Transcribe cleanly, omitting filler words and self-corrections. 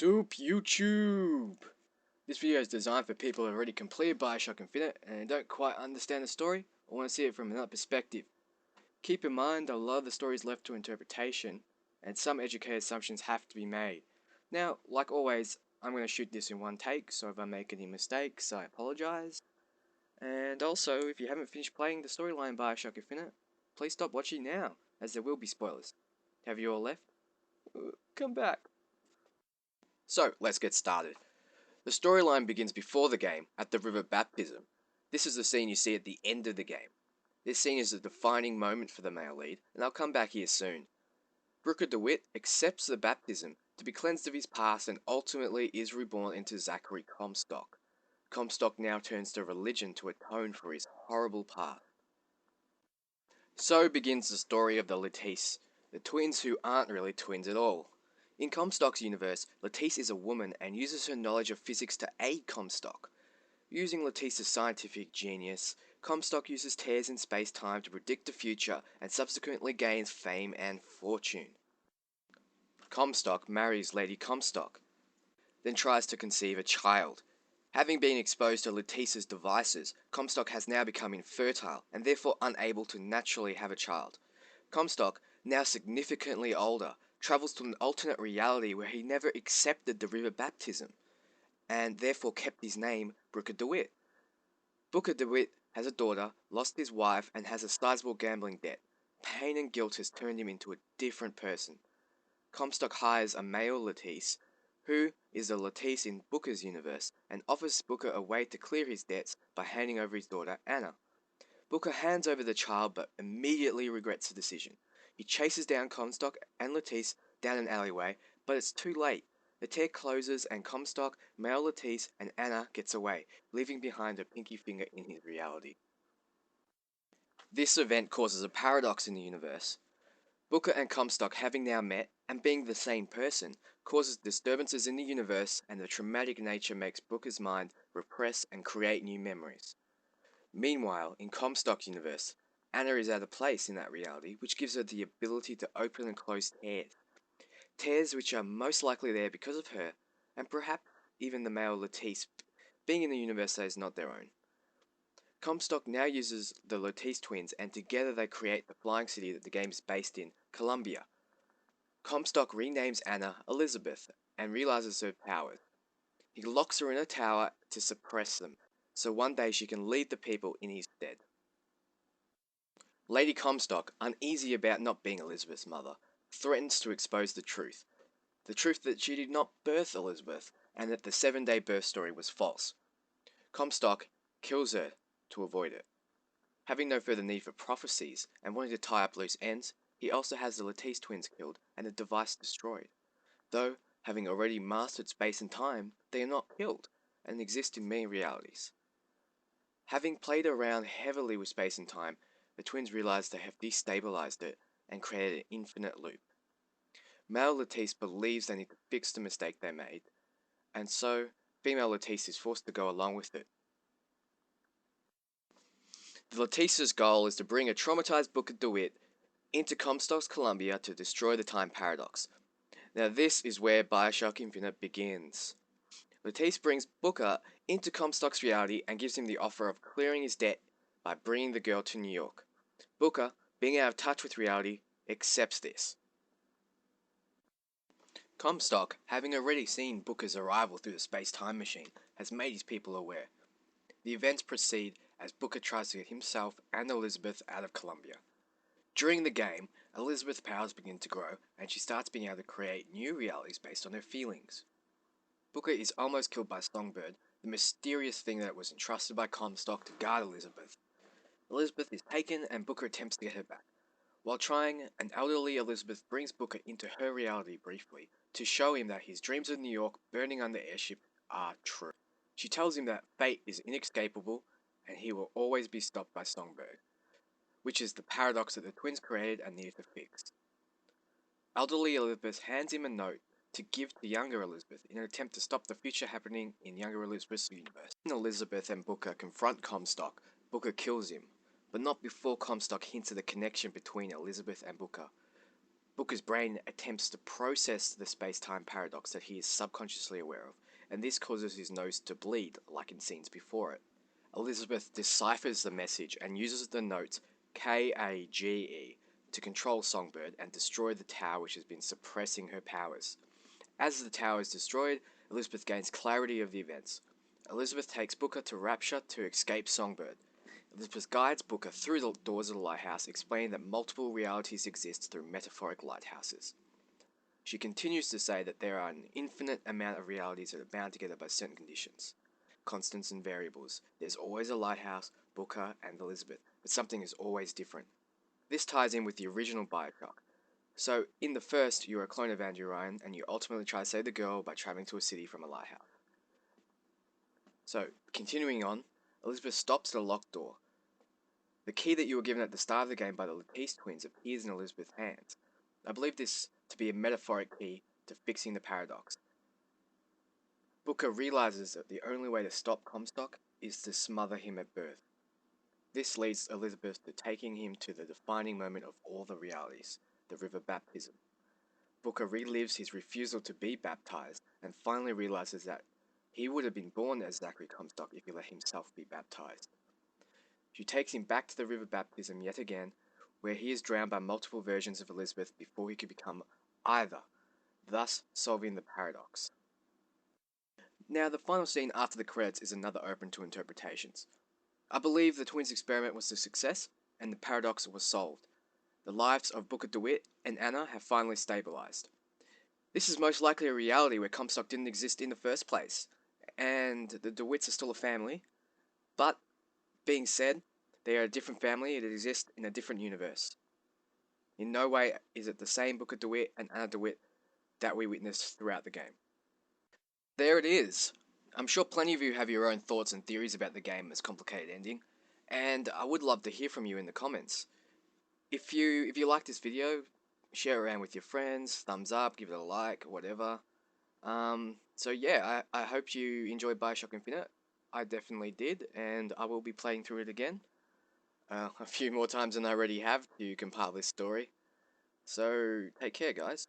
Soup YouTube! This video is designed for people who have already completed Bioshock Infinite and don't quite understand the story or want to see it from another perspective. Keep in mind that a lot of the story is left to interpretation and some educated assumptions have to be made. Now, like always, I'm going to shoot this in one take, so if I make any mistakes, I apologize. And also, if you haven't finished playing the storyline in Bioshock Infinite, please stop watching now, as there will be spoilers. Have you all left? Come back. So, let's get started. The storyline begins before the game, at the River Baptism. This is the scene you see at the end of the game. This scene is a defining moment for the male lead, and I'll come back here soon. Brooker DeWitt accepts the baptism to be cleansed of his past and ultimately is reborn into Zachary Comstock. Comstock now turns to religion to atone for his horrible past. So begins the story of the Lettice, the twins who aren't really twins at all. In Comstock's universe, Lettice is a woman and uses her knowledge of physics to aid Comstock. Using Lettice's scientific genius, Comstock uses tears in space-time to predict the future and subsequently gains fame and fortune. Comstock marries Lady Comstock, then tries to conceive a child. Having been exposed to Lettice's devices, Comstock has now become infertile and therefore unable to naturally have a child. Comstock, now significantly older, travels to an alternate reality where he never accepted the river baptism, and therefore kept his name Brooker DeWitt. Booker DeWitt has a daughter, lost his wife, and has a sizable gambling debt. Pain and guilt has turned him into a different person. Comstock hires a male Lettice, who is the Lettice in Booker's universe, and offers Booker a way to clear his debts by handing over his daughter, Anna. Booker hands over the child but immediately regrets the decision. He chases down Comstock and Lettice down an alleyway, but it's too late. The tear closes and Comstock, male Lettice, and Anna gets away, leaving behind a pinky finger in his reality. This event causes a paradox in the universe. Booker and Comstock having now met, and being the same person, causes disturbances in the universe, and the traumatic nature makes Booker's mind repress and create new memories. Meanwhile, in Comstock's universe, Anna is out of place in that reality, which gives her the ability to open and close tears. Tears which are most likely there because of her, and perhaps even the male Lettice being in the universe that is not their own. Comstock now uses the Lettice twins, and together they create the flying city that the game is based in, Columbia. Comstock renames Anna Elizabeth, and realizes her powers. He locks her in a tower to suppress them, so one day she can lead the people in his stead. Lady Comstock, uneasy about not being Elizabeth's mother, threatens to expose the truth that she did not birth Elizabeth, and that the 7-day birth story was false. Comstock kills her to avoid it. Having no further need for prophecies, and wanting to tie up loose ends, he also has the Lettice twins killed, and the device destroyed. Though, having already mastered space and time, they are not killed, and exist in many realities. Having played around heavily with space and time, the twins realize they have destabilized it and created an infinite loop. Male Lettice believes they need to fix the mistake they made, and so female Lettice is forced to go along with it. The Lettice's goal is to bring a traumatized Booker DeWitt into Comstock's Columbia to destroy the time paradox. Now this is where Bioshock Infinite begins. Lettice brings Booker into Comstock's reality and gives him the offer of clearing his debt by bringing the girl to New York. Booker, being out of touch with reality, accepts this. Comstock, having already seen Booker's arrival through the space-time machine, has made his people aware. The events proceed as Booker tries to get himself and Elizabeth out of Columbia. During the game, Elizabeth's powers begin to grow, and she starts being able to create new realities based on her feelings. Booker is almost killed by Songbird, the mysterious thing that was entrusted by Comstock to guard Elizabeth. Elizabeth is taken and Booker attempts to get her back. While trying, an elderly Elizabeth brings Booker into her reality briefly to show him that his dreams of New York burning on the airship are true. She tells him that fate is inescapable and he will always be stopped by Songbird, which is the paradox that the twins created and needed to fix. Elderly Elizabeth hands him a note to give to younger Elizabeth in an attempt to stop the future happening in younger Elizabeth's universe. When Elizabeth and Booker confront Comstock, Booker kills him, but not before Comstock hints at the connection between Elizabeth and Booker. Booker's brain attempts to process the space time paradox that he is subconsciously aware of, and this causes his nose to bleed, like in scenes before it. Elizabeth deciphers the message and uses the notes KAGE to control Songbird and destroy the tower which has been suppressing her powers. As the tower is destroyed, Elizabeth gains clarity of the events. Elizabeth takes Booker to Rapture to escape Songbird. Elizabeth guides Booker through the doors of the lighthouse, explaining that multiple realities exist through metaphoric lighthouses. She continues to say that there are an infinite amount of realities that are bound together by certain conditions, constants and variables. There's always a lighthouse, Booker, and Elizabeth, but something is always different. This ties in with the original Bioshock. So, in the first, you're a clone of Andrew Ryan, and you ultimately try to save the girl by traveling to a city from a lighthouse. So, continuing on, Elizabeth stops at a locked door. The key that you were given at the start of the game by the Latisse twins appears in Elizabeth's hands. I believe this to be a metaphoric key to fixing the paradox. Booker realizes that the only way to stop Comstock is to smother him at birth. This leads Elizabeth to taking him to the defining moment of all the realities, the river baptism. Booker relives his refusal to be baptized and finally realizes that he would have been born as Zachary Comstock if he let himself be baptized. She takes him back to the river baptism yet again, where he is drowned by multiple versions of Elizabeth before he could become either, thus solving the paradox. Now, the final scene after the credits is another open to interpretations. I believe the twins' experiment was a success, and the paradox was solved. The lives of Booker DeWitt and Anna have finally stabilized. This is most likely a reality where Comstock didn't exist in the first place, and the DeWitts are still a family, but being said, they are a different family that exists in a different universe. In no way is it the same Booker DeWitt and Anna DeWitt that we witnessed throughout the game. There it is. I'm sure plenty of you have your own thoughts and theories about the game's complicated ending, and I would love to hear from you in the comments. If you like this video, share it around with your friends, thumbs up, give it a like, whatever. So yeah, I hope you enjoyed Bioshock Infinite. I definitely did, and I will be playing through it again. A few more times than I already have to compile this story. So take care, guys.